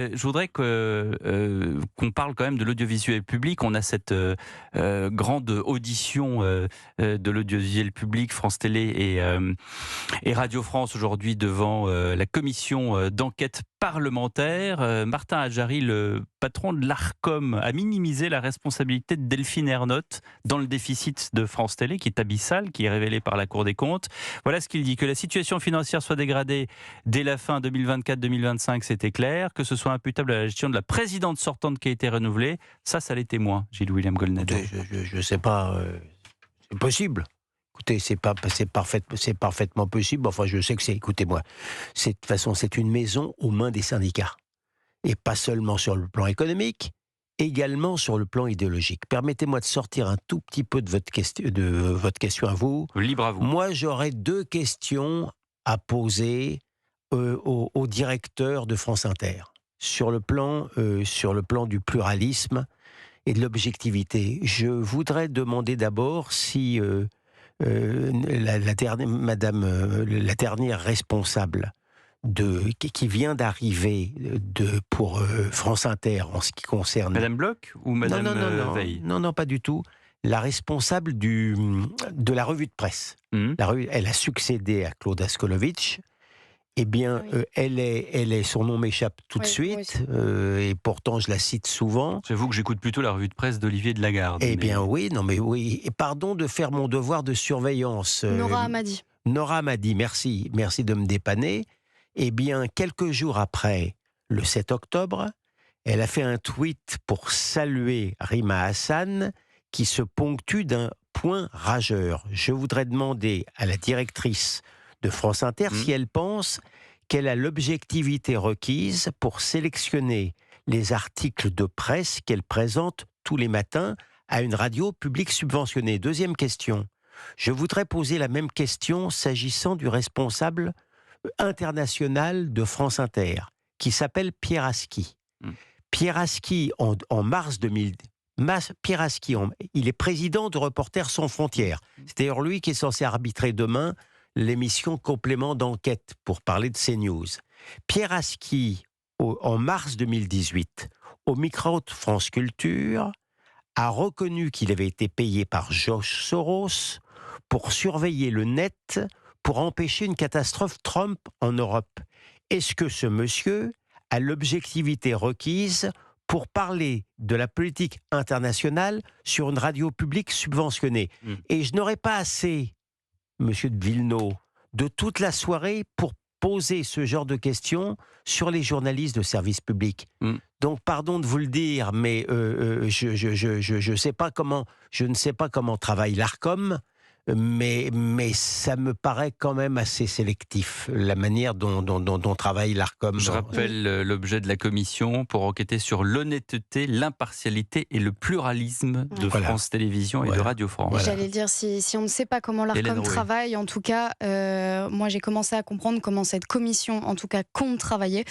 Je voudrais qu'on parle quand même de l'audiovisuel public. On a cette grande audition de l'audiovisuel public, France Télé et Radio France aujourd'hui devant la commission d'enquête parlementaire. Martin Hadjari, le patron de l'Arcom, a minimisé la responsabilité de Delphine Ernotte dans le déficit de France Télé, qui est abyssal, qui est révélé par la Cour des comptes. Voilà ce qu'il dit: que la situation financière soit dégradée dès la fin 2024-2025, c'était clair. Que ce soit imputable à la gestion de la présidente sortante qui a été renouvelée, ça l'est moins, Gilles-William Goldnadel. Je ne sais pas, c'est possible. Écoutez, c'est parfaitement possible. Enfin, je sais que c'est, écoutez-moi, de toute façon, c'est une maison aux mains des syndicats. Et pas seulement sur le plan économique, également sur le plan idéologique. Permettez-moi de sortir un tout petit peu de votre question à vous. Libre à vous. Moi, j'aurais 2 questions à poser au directeur de France Inter. Sur le plan du pluralisme et de l'objectivité. Je voudrais demander d'abord si la dernière responsable qui vient d'arriver pour France Inter en ce qui concerne... Madame Bloch ou Madame Veil ? Non, pas du tout. La responsable de la revue de presse. Elle a succédé à Claude Askolovitch. Eh bien, oui. Son nom m'échappe tout de suite, et pourtant je la cite souvent. J'avoue que j'écoute plutôt la revue de presse d'Olivier de Lagarde. Bien oui. Et pardon de faire mon devoir de surveillance. Nora Hamadi. Nora Hamadi, merci de me dépanner. Eh bien, quelques jours après, le 7 octobre, elle a fait un tweet pour saluer Rima Hassan, qui se ponctue d'un point rageur. Je voudrais demander à la directrice de France Inter si elle pense qu'elle a l'objectivité requise pour sélectionner les articles de presse qu'elle présente tous les matins à une radio publique subventionnée. Deuxième question, je voudrais poser la même question s'agissant du responsable international de France Inter, qui s'appelle Pierre Aski. Pierre Aski, en mars 2000, Pierre Aski, il est président de Reporters sans frontières. C'est d'ailleurs lui qui est censé arbitrer demain l'émission Complément d'enquête pour parler de CNews. Pierre Aski, en mars 2018, au micro de France Culture, a reconnu qu'il avait été payé par George Soros pour surveiller le net pour empêcher une catastrophe Trump en Europe. Est-ce que ce monsieur a l'objectivité requise pour parler de la politique internationale sur une radio publique subventionnée? Et je n'aurais pas assez, monsieur de Villeneuve, de toute la soirée pour poser ce genre de questions sur les journalistes de service public. Donc, pardon de vous le dire, mais je ne sais pas comment travaille l'Arcom, mais ça me paraît quand même assez sélectif, la manière dont travaille l'Arcom. Je rappelle l'objet de la commission pour enquêter sur l'honnêteté, l'impartialité et le pluralisme de France Télévisions et de Radio France. J'allais dire, si on ne sait pas comment l'Arcom travaille, en tout cas, moi j'ai commencé à comprendre comment cette commission, en tout cas, compte travailler.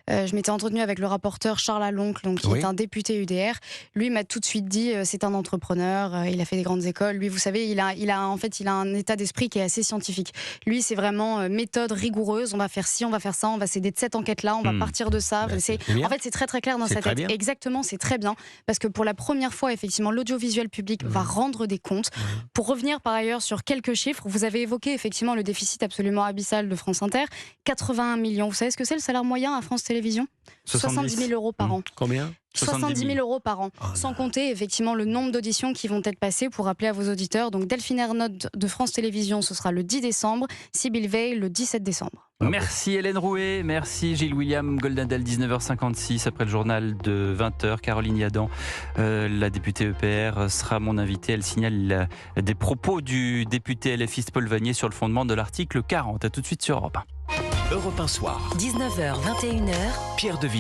Je m'étais entretenue avec le rapporteur Charles Aloncle, qui est un député UDR. Lui m'a tout de suite dit, c'est un entrepreneur, il a fait des grandes écoles. Lui, vous savez, il a un état d'esprit qui est assez scientifique. Lui, c'est vraiment méthode rigoureuse. On va faire ci, on va faire ça, on va s'aider de cette enquête-là, on va partir de ça. En fait, c'est très très clair dans sa tête. Exactement, c'est très bien. Parce que pour la première fois, effectivement, l'audiovisuel public va rendre des comptes. Pour revenir par ailleurs sur quelques chiffres, vous avez évoqué effectivement le déficit absolument abyssal de France Inter. 81 millions. Vous savez ce que c'est le salaire moyen à France Télévisions ? 70 000 euros par an. Combien ? 70 000 euros par an, sans compter effectivement le nombre d'auditions qui vont être passées pour rappeler à vos auditeurs. Donc Delphine Ernotte de France Télévisions, ce sera le 10 décembre, Sybille Veil le 17 décembre. Merci Hélène Rouet, merci Gilles-William Goldnadel, 19h56 après le journal de 20h. Caroline Yadan, la députée EPR, sera mon invitée. Elle signale des propos du député LFiste Paul Vanier sur le fondement de l'article 40. A tout de suite sur Europe 1. Europe 1 Soir. 19h, 21h. Pierre Deville.